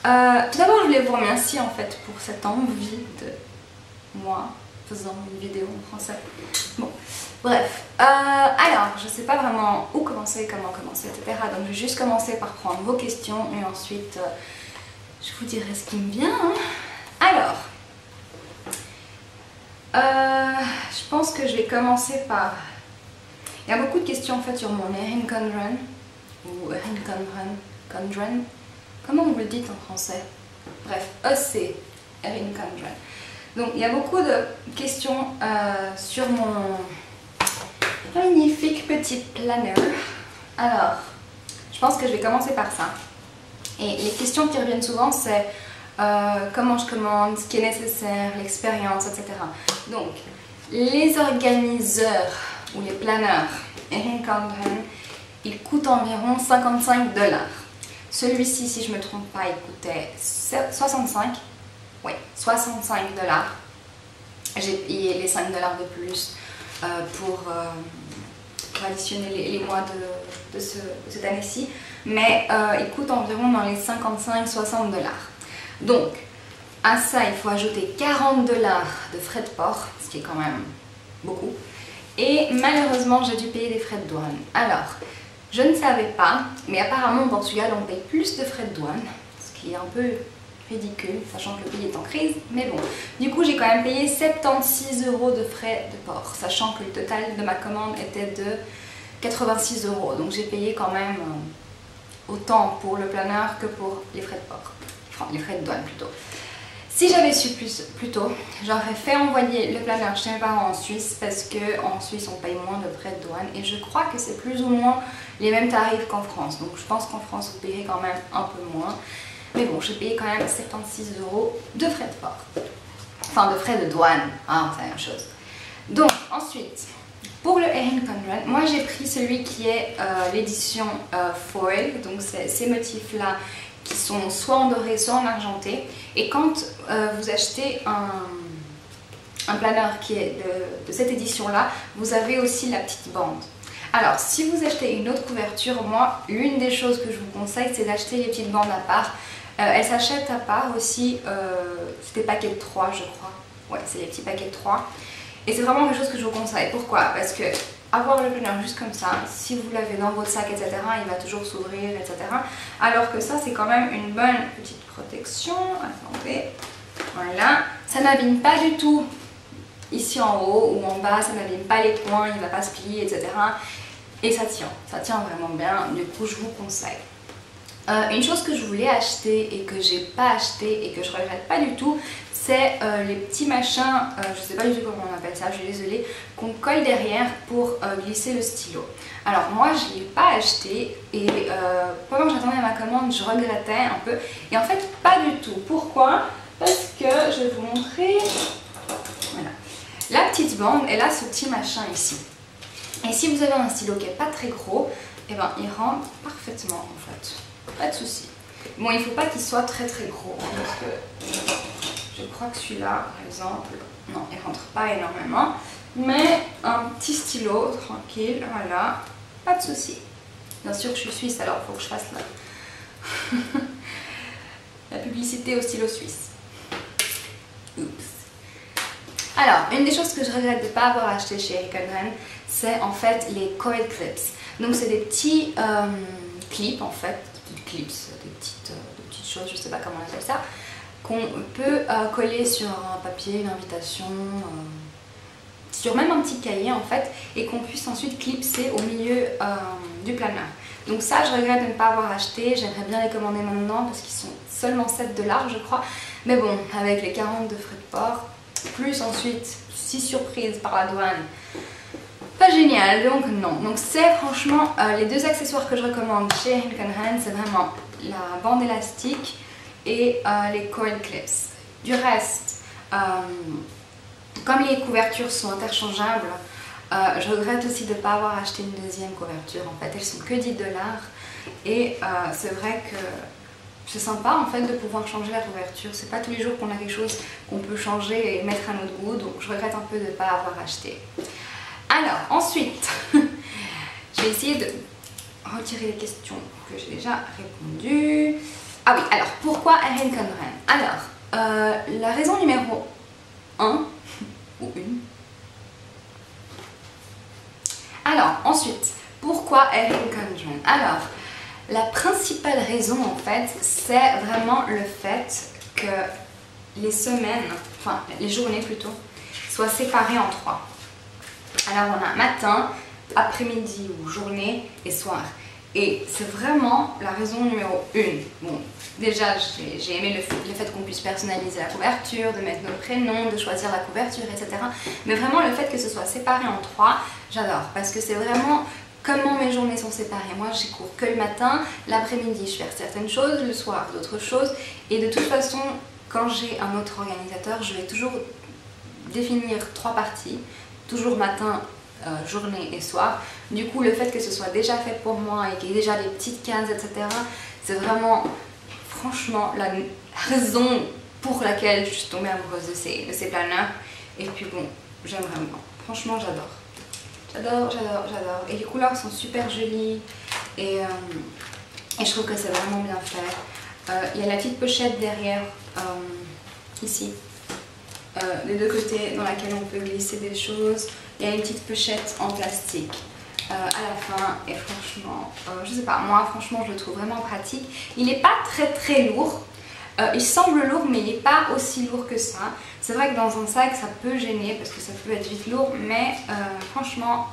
Tout d'abord, je voulais vous remercier en fait pour cette envie de moi faisant une vidéo en français. Bon, bref. Alors, je sais pas vraiment où commencer, comment commencer, etc. Donc, je vais juste commencer par prendre vos questions et ensuite, je vous dirai ce qui me vient. Hein. Alors, je pense que je vais commencer par... Il y a beaucoup de questions en fait sur mon Erin Condren ou Erin Condren. Comment vous le dites en français? Bref, EC, Erin Condren. Donc il y a beaucoup de questions sur mon magnifique petit planner. Alors, je pense que je vais commencer par ça. Et les questions qui reviennent souvent, c'est comment je commande, ce qui est nécessaire, l'expérience, etc. Donc, les organiseurs ou les planeurs Erin Condren, ils coûtent environ 55 $. Celui-ci, si je ne me trompe pas, il coûtait 65. Oui, 65 $. J'ai payé les 5 $ de plus pour additionner les mois de cette année-ci. Mais il coûte environ dans les 55-60 $. Donc, à ça, il faut ajouter 40 $ de frais de port, ce qui est quand même beaucoup. Et malheureusement, j'ai dû payer des frais de douane. Alors, je ne savais pas, mais apparemment au Portugal, on paye plus de frais de douane, ce qui est un peu ridicule, sachant que le pays est en crise. Mais bon, du coup, j'ai quand même payé 76 € de frais de port, sachant que le total de ma commande était de 86 €. Donc, j'ai payé quand même autant pour le planeur que pour les frais de port. Enfin, les frais de douane plutôt. Si j'avais su plus tôt, j'aurais fait envoyer le planeur chez mes parents en Suisse parce qu'en Suisse on paye moins de frais de douane et je crois que c'est plus ou moins les mêmes tarifs qu'en France. Donc je pense qu'en France vous payerez quand même un peu moins. Mais bon, j'ai payé quand même 76 € de frais de port. Enfin de frais de douane, hein, c'est la même chose. Donc ensuite, pour le Erin Condren, moi j'ai pris celui qui est l'édition foil, donc c'est ces motifs là qui sont soit en doré, soit en argenté. Et quand vous achetez un planeur qui est de cette édition-là, vous avez aussi la petite bande. Alors, si vous achetez une autre couverture, moi, l'une des choses que je vous conseille, c'est d'acheter les petites bandes à part. Elles s'achètent à part aussi, c'est des paquets de 3, je crois. Ouais, c'est les petits paquets de 3. Et c'est vraiment quelque chose que je vous conseille. Pourquoi? Parce que avoir le planeur juste comme ça, si vous l'avez dans votre sac, etc., il va toujours s'ouvrir, etc. Alors que ça, c'est quand même une bonne petite protection. Attendez, voilà. Ça n'abîme pas du tout ici en haut ou en bas, ça n'abîme pas les coins, il ne va pas se plier, etc. Et ça tient vraiment bien, du coup je vous conseille. Une chose que je voulais acheter et que j'ai pas acheté et que je regrette pas du tout, c'est les petits machins, je sais pas du tout comment on appelle ça, je suis désolée, qu'on colle derrière pour glisser le stylo. Alors moi je l'ai pas acheté et pendant que j'attendais ma commande je regrettais un peu et en fait pas du tout. Pourquoi? Parce que je vais vous montrer, voilà, la petite bande elle a ce petit machin ici. Et si vous avez un stylo qui est pas très gros, et ben il rentre parfaitement en fait, pas de souci. Bon, il faut pas qu'il soit très gros parce que je crois que celui-là, par exemple, non, il rentre pas énormément. Mais un petit stylo, tranquille, voilà, pas de souci. Bien sûr que je suis suisse, alors il faut que je fasse la publicité au stylo suisse. Oups. Alors, une des choses que je regrette de ne pas avoir acheté chez Erin Condren, c'est en fait les coil clips. Donc c'est des petits clips en fait, des petites choses, je sais pas comment on appelle ça, qu'on peut coller sur un papier, une invitation, sur même un petit cahier en fait, et qu'on puisse ensuite clipser au milieu du planeur. Donc ça, je regrette de ne pas avoir acheté, j'aimerais bien les commander maintenant parce qu'ils sont seulement 7 $, je crois. Mais bon, avec les 40 de frais de port, plus ensuite 6 surprises par la douane, pas génial, donc non. Donc c'est franchement les deux accessoires que je recommande chez Erin Condren, c'est vraiment la bande élastique et les coil clips. Du reste, comme les couvertures sont interchangeables, je regrette aussi de ne pas avoir acheté une deuxième couverture. En fait, elles sont que 10 $ et c'est vrai que c'est sympa en fait de pouvoir changer la couverture. C'est pas tous les jours qu'on a quelque chose qu'on peut changer et mettre à notre goût, donc je regrette un peu de ne pas avoir acheté. Alors ensuite, je vais essayer de retirer les questions que j'ai déjà répondues. Ah oui, alors pourquoi Erin Conran? Alors, la raison numéro 1, ou une. Alors, ensuite, pourquoi Erin Conran? Alors, la principale raison en fait, c'est vraiment le fait que les semaines, enfin les journées plutôt, soient séparées en 3. Alors on a matin, après-midi ou journée et soir. Et c'est vraiment la raison numéro 1. Bon, déjà j'ai aimé le fait qu'on puisse personnaliser la couverture, de mettre nos prénoms, de choisir la couverture, etc. Mais vraiment le fait que ce soit séparé en 3, j'adore. Parce que c'est vraiment comment mes journées sont séparées. Moi j'ai cours que le matin, l'après-midi je fais certaines choses, le soir d'autres choses. Et de toute façon, quand j'ai un autre organisateur, je vais toujours définir 3 parties. Toujours matin, journée et soir. Du coup, le fait que ce soit déjà fait pour moi et qu'il y ait déjà des petites cases, etc., c'est vraiment, franchement, la raison pour laquelle je suis tombée amoureuse de ces planeurs. Et puis bon, j'aime vraiment. Franchement, j'adore. J'adore, j'adore, j'adore. Et les couleurs sont super jolies. Et je trouve que c'est vraiment bien fait. Il y a la petite pochette derrière, ici. Des deux côtés dans laquelle on peut glisser des choses. Il y a une petite pochette en plastique à la fin et franchement, je sais pas, moi franchement je le trouve vraiment pratique. Il n'est pas très lourd, il semble lourd mais il n'est pas aussi lourd que ça. C'est vrai que dans un sac ça peut gêner parce que ça peut être vite lourd, mais franchement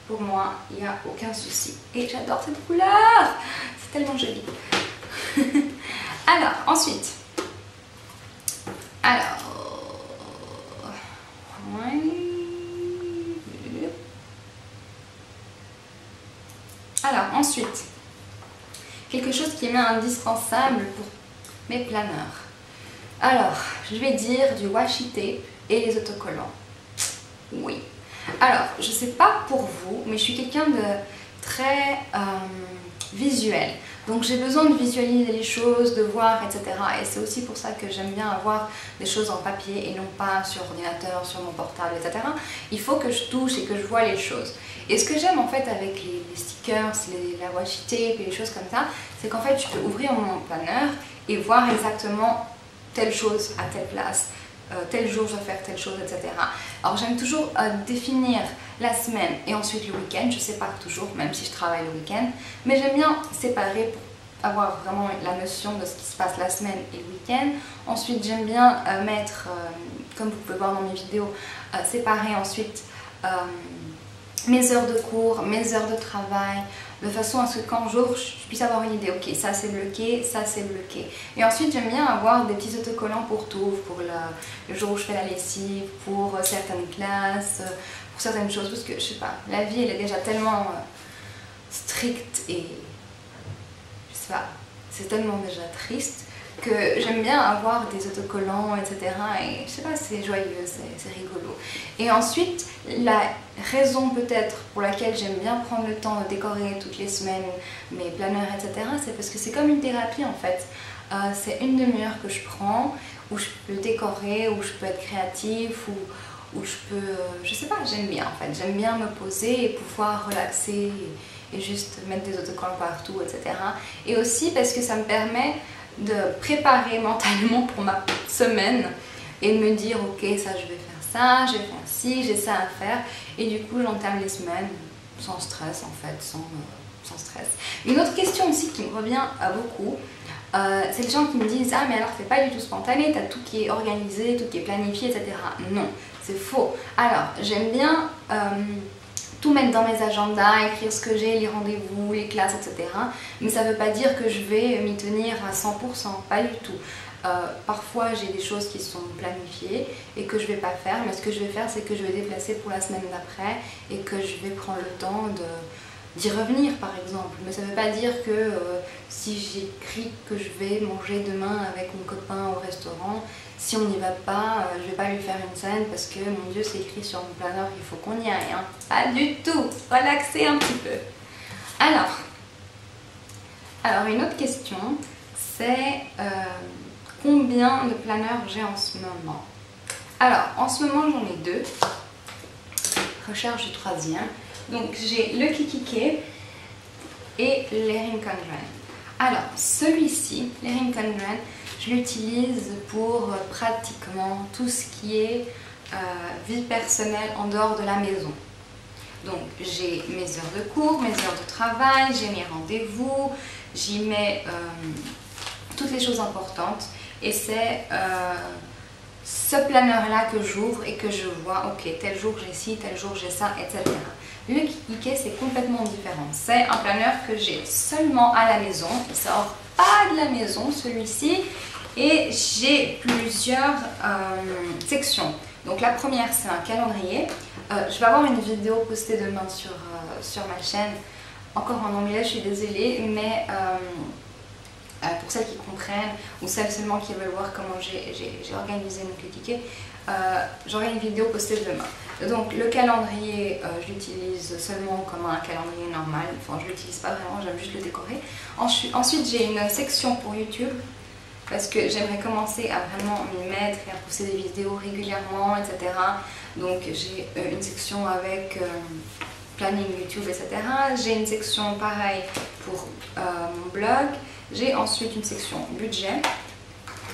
pour moi il n'y a aucun souci. Et j'adore cette couleur, c'est tellement joli. Alors ensuite, alors ensuite, quelque chose qui est indispensable pour mes planeurs. Alors, je vais dire du washi tape et les autocollants. Oui. Alors, je sais pas pour vous, mais je suis quelqu'un de très visuel. Donc j'ai besoin de visualiser les choses, de voir, etc. Et c'est aussi pour ça que j'aime bien avoir des choses en papier et non pas sur ordinateur, sur mon portable, etc. Il faut que je touche et que je vois les choses. Et ce que j'aime en fait avec les stickers, la washi tape et les choses comme ça, c'est qu'en fait je peux ouvrir mon planeur et voir exactement telle chose à telle place. Tel jour je dois faire telle chose, etc. Alors j'aime toujours définir la semaine et ensuite le week-end. Je sépare toujours, même si je travaille le week-end. Mais j'aime bien séparer pour avoir vraiment la notion de ce qui se passe la semaine et le week-end. Ensuite j'aime bien mettre, comme vous pouvez voir dans mes vidéos, séparer ensuite mes heures de cours, mes heures de travail, de façon à ce qu'en jour je puisse avoir une idée, ok, ça c'est bloqué, ça c'est bloqué. Et ensuite j'aime bien avoir des petits autocollants pour tout, pour le jour où je fais la lessive, pour certaines classes, pour certaines choses, parce que je sais pas, la vie elle est déjà tellement stricte et je sais pas, c'est tellement déjà triste que j'aime bien avoir des autocollants, etc. Et je sais pas, c'est joyeux, c'est rigolo. Et ensuite, la raison peut-être pour laquelle j'aime bien prendre le temps de décorer toutes les semaines mes planeurs, etc., c'est parce que c'est comme une thérapie en fait. C'est une demi-heure que je prends, où je peux décorer, où je peux être créative, où je peux... je sais pas, j'aime bien en fait. J'aime bien me poser et pouvoir relaxer et juste mettre des autocollants partout, etc. Et aussi parce que ça me permet de préparer mentalement pour ma semaine et de me dire ok, ça je vais faire ça, je vais faire ci, j'ai ça à faire, et du coup j'entame les semaines sans stress en fait, sans stress. Une autre question aussi qui me revient à beaucoup, c'est les gens qui me disent ah mais alors c'est pas du tout spontané, t'as tout qui est organisé, tout qui est planifié, etc. Non, c'est faux. Alors j'aime bien tout mettre dans mes agendas, écrire ce que j'ai, les rendez-vous, les classes, etc. Mais ça ne veut pas dire que je vais m'y tenir à 100%, pas du tout. Parfois j'ai des choses qui sont planifiées et que je ne vais pas faire, mais ce que je vais faire c'est que je vais déplacer pour la semaine d'après et que je vais prendre le temps d'y revenir par exemple. Mais ça ne veut pas dire que si j'écris que je vais manger demain avec mon copain au restaurant, si on n'y va pas, je vais pas lui faire une scène parce que mon Dieu c'est écrit sur mon planeur qu'il faut qu'on y aille. Hein. Pas du tout, relaxez un petit peu. Alors une autre question, c'est combien de planeurs j'ai en ce moment? Alors en ce moment j'en ai 2, recherche du 3e. Donc j'ai le Kikki K et l'Erin Conran. Alors, celui-ci, l'Erin Condren, je l'utilise pour pratiquement tout ce qui est vie personnelle en dehors de la maison. Donc, j'ai mes heures de cours, mes heures de travail, j'ai mes rendez-vous, j'y mets toutes les choses importantes. Et c'est ce planeur-là que j'ouvre et que je vois, ok, tel jour j'ai ci, tel jour j'ai ça, etc. Le Kikikay, c'est complètement différent. C'est un planeur que j'ai seulement à la maison. Il sort pas de la maison, celui-ci. Et j'ai plusieurs sections. Donc la première, c'est un calendrier. Je vais avoir une vidéo postée demain sur ma chaîne. Encore en anglais, je suis désolée, mais pour celles qui comprennent ou celles seulement qui veulent voir comment j'ai organisé mon Kikikay, j'aurai une vidéo postée demain. Donc le calendrier, je l'utilise seulement comme un calendrier normal. Enfin, je ne l'utilise pas vraiment, j'aime juste le décorer. Ensuite, j'ai une section pour YouTube parce que j'aimerais commencer à vraiment m'y mettre et à poster des vidéos régulièrement, etc. Donc j'ai une section avec planning YouTube, etc. J'ai une section pareil pour mon blog. J'ai ensuite une section budget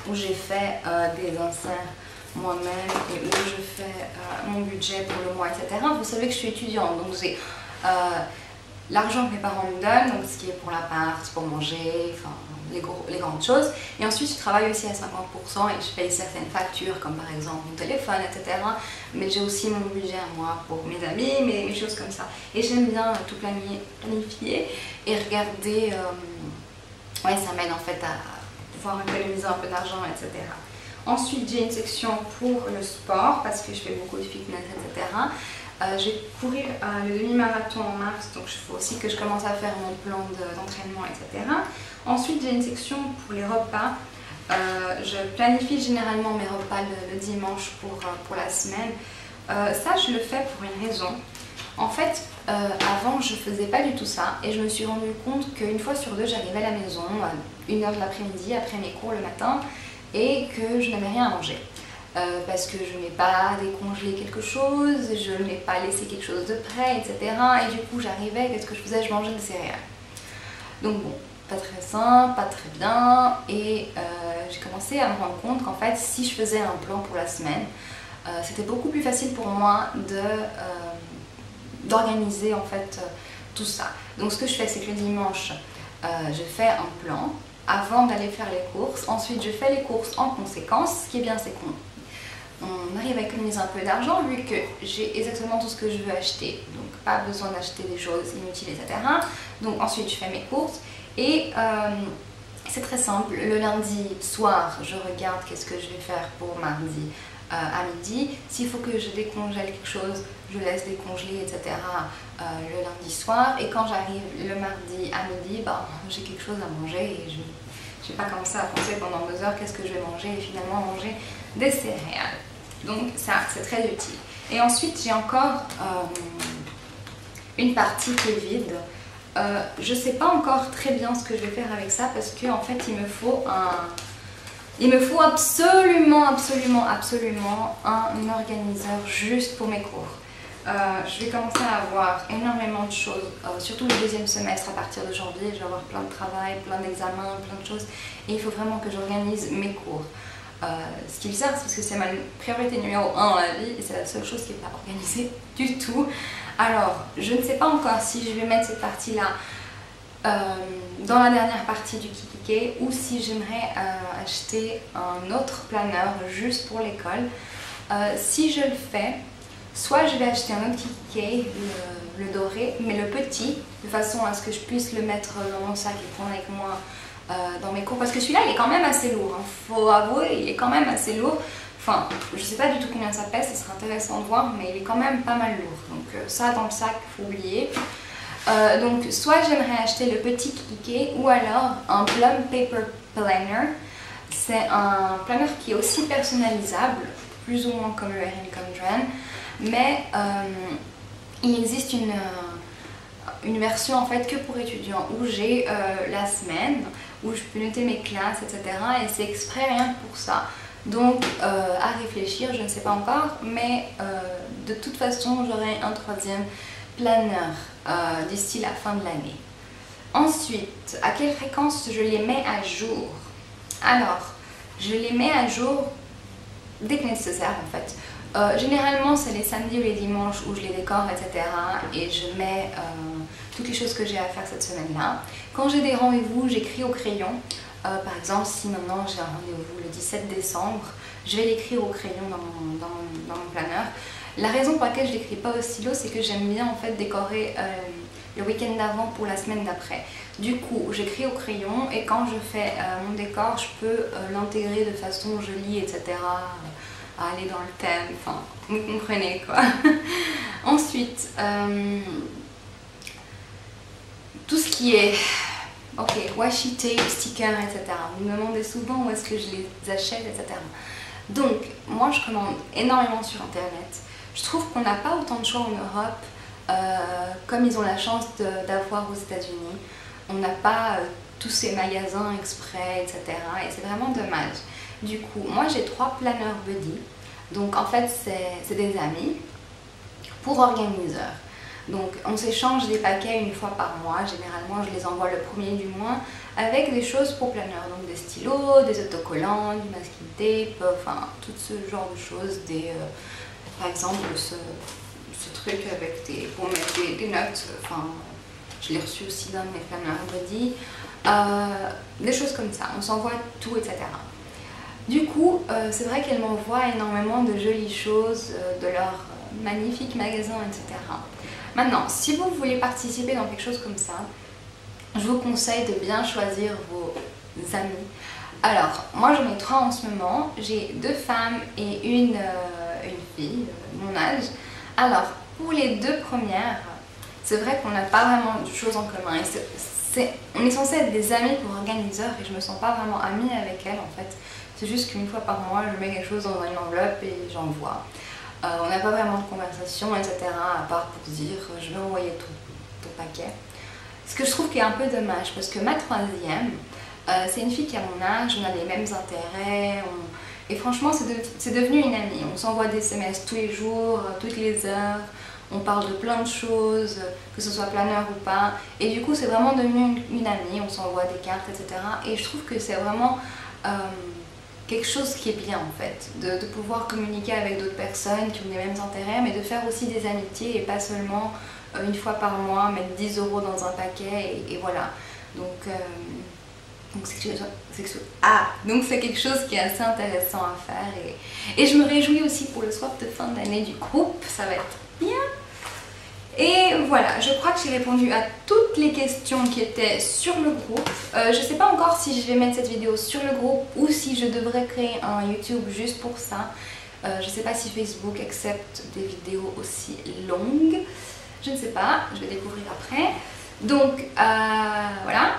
où j'ai fait des inserts moi-même et où je fais mon budget pour le mois, etc. Vous savez que je suis étudiante, donc j'ai l'argent que mes parents me donnent, donc ce qui est pour l'appart, pour manger, enfin les grandes choses. Et ensuite, je travaille aussi à 50% et je paye certaines factures, comme par exemple mon téléphone, etc. Mais j'ai aussi mon budget à moi pour mes amis, mes choses comme ça. Et j'aime bien tout planifier et regarder. Ouais, ça m'aide en fait à pouvoir économiser un peu d'argent, etc. Ensuite, j'ai une section pour le sport parce que je fais beaucoup de fitness, etc. J'ai couru le demi-marathon en mars, donc il faut aussi que je commence à faire mon plan d'entraînement, etc. Ensuite, j'ai une section pour les repas. Je planifie généralement mes repas le dimanche pour la semaine. Ça, je le fais pour une raison. En fait, avant, je faisais pas du tout ça et je me suis rendu compte qu'une fois sur deux, j'arrivais à la maison à 1h de l'après-midi après mes cours le matin et que je n'avais rien à manger. Parce que je n'ai pas décongelé quelque chose, je n'ai pas laissé quelque chose de prêt, etc. Et du coup, j'arrivais, qu'est-ce que je faisais? Je mangeais des céréales. Donc bon, pas très sain, pas très bien. Et j'ai commencé à me rendre compte qu'en fait, si je faisais un plan pour la semaine, c'était beaucoup plus facile pour moi d'organiser en fait tout ça. Donc ce que je fais, c'est que le dimanche, je fais un plan avant d'aller faire les courses. Ensuite, je fais les courses en conséquence. Ce qui est bien, c'est qu'on arrive à économiser un peu d'argent vu que j'ai exactement tout ce que je veux acheter. Donc, pas besoin d'acheter des choses inutiles, etc. Donc, ensuite, je fais mes courses et c'est très simple. Le lundi soir, je regarde qu'est-ce que je vais faire pour mardi à midi. S'il faut que je décongèle quelque chose, je laisse décongeler, etc. Le lundi soir. Et quand j'arrive le mardi à midi, j'ai quelque chose à manger et je n'ai pas commencé à penser pendant 2 heures qu'est-ce que je vais manger et finalement manger des céréales. Donc ça, c'est très utile. Et ensuite, j'ai encore une partie qui est vide. Je ne sais pas encore très bien ce que je vais faire avec ça parce qu'en fait, il me faut absolument un organiseur juste pour mes cours. Je vais commencer à avoir énormément de choses, surtout le deuxième semestre à partir de janvier. Je vais avoir plein de travail, plein d'examens, plein de choses. Et il faut vraiment que j'organise mes cours. Ce qui me sert, c'est parce que c'est ma priorité numéro 1 dans la vie et c'est la seule chose qui n'est pas organisée du tout. Alors, je ne sais pas encore si je vais mettre cette partie-là dans la dernière partie du Kikikay ou si j'aimerais acheter un autre planeur juste pour l'école. Si je le fais, soit je vais acheter un autre Kikikay, le doré, mais le petit, de façon à ce que je puisse le mettre dans mon sac et prendre avec moi dans mes cours. Parce que celui-là, il est quand même assez lourd, hein. Faut avouer, il est quand même assez lourd. Enfin, je sais pas du tout combien ça pèse, ce sera intéressant de voir, mais il est quand même pas mal lourd. Donc ça, dans le sac, faut oublier. Donc soit j'aimerais acheter le petit Kikikay ou alors un Plum Paper Planner. C'est un planeur qui est aussi personnalisable, plus ou moins comme le Erin Condren, mais il existe une version en fait que pour étudiants où j'ai la semaine, où je peux noter mes classes, etc. Et c'est exprès rien que pour ça. Donc à réfléchir, je ne sais pas encore, mais de toute façon j'aurai un 3e planeur d'ici la fin de l'année. Ensuite, à quelle fréquence je les mets à jour? Alors, je les mets à jour dès que nécessaire en fait. Généralement, c'est les samedis ou les dimanches où je les décore, etc. Et je mets toutes les choses que j'ai à faire cette semaine-là. Quand j'ai des rendez-vous, j'écris au crayon. Par exemple, si maintenant j'ai un rendez-vous le 17 décembre, je vais l'écrire au crayon dans mon planeur. La raison pour laquelle je ne l'écris pas au stylo, c'est que j'aime bien en fait décorer le week-end d'avant pour la semaine d'après. Du coup, j'écris au crayon et quand je fais mon décor, je peux l'intégrer de façon jolie, etc. À aller dans le thème, enfin, vous comprenez quoi. Ensuite, tout ce qui est washi tape, stickers, etc. Vous me demandez souvent où est-ce que je les achète, etc. Donc, moi je commande énormément sur internet. Je trouve qu'on n'a pas autant de choix en Europe comme ils ont la chance d'avoir aux États-Unis. On n'a pas tous ces magasins exprès, etc. Et c'est vraiment dommage. Du coup, moi j'ai 3 planeurs buddy. Donc en fait, c'est des amis pour organiseurs. Donc on s'échange des paquets une fois par mois. Généralement, je les envoie le premier du mois avec des choses pour planeur. Donc des stylos, des autocollants, du masking tape, enfin tout ce genre de choses. Par exemple, ce truc avec pour mettre des notes. Enfin, je l'ai reçu aussi dans mes planeurs buddy. Des choses comme ça. On s'envoie tout, etc. Du coup, c'est vrai qu'elles m'envoient énormément de jolies choses de leur magnifique magasin, etc. Maintenant, si vous voulez participer dans quelque chose comme ça, je vous conseille de bien choisir vos amis. Alors, moi j'en ai 3 en ce moment. J'ai 2 femmes et une fille de mon âge. Alors, pour les 2 premières, c'est vrai qu'on n'a pas vraiment de choses en commun. On est censé être des amis pour organiseurs et je me sens pas vraiment amie avec elles en fait. C'est juste qu'une fois par mois, je mets quelque chose dans une enveloppe et j'envoie. On n'a pas vraiment de conversation, etc. à part pour dire je vais envoyer ton paquet. Ce que je trouve qui est un peu dommage parce que ma troisième, c'est une fille qui a mon âge, on a les mêmes intérêts. Et franchement, c'est devenu une amie. On s'envoie des SMS tous les jours, toutes les heures. On parle de plein de choses, que ce soit planeur ou pas. Et du coup, c'est vraiment devenu une amie. On s'envoie des cartes, etc. Et je trouve que c'est vraiment quelque chose qui est bien en fait. De pouvoir communiquer avec d'autres personnes qui ont les mêmes intérêts, mais de faire aussi des amitiés et pas seulement une fois par mois mettre 10 € dans un paquet et voilà. Donc c'est quelque chose qui est assez intéressant à faire et je me réjouis aussi pour le swap de fin d'année du groupe, ça va être bien. Et voilà, je crois que j'ai répondu à toutes les questions qui étaient sur le groupe. Je ne sais pas encore si je vais mettre cette vidéo sur le groupe ou si je devrais créer un YouTube juste pour ça. Je ne sais pas si Facebook accepte des vidéos aussi longues. Je ne sais pas, je vais découvrir après. Donc voilà,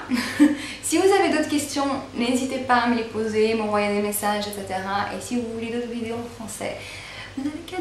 si vous avez d'autres questions, n'hésitez pas à me les poser, m'envoyer des messages, etc. Et si vous voulez d'autres vidéos en français, vous n'avez qu'à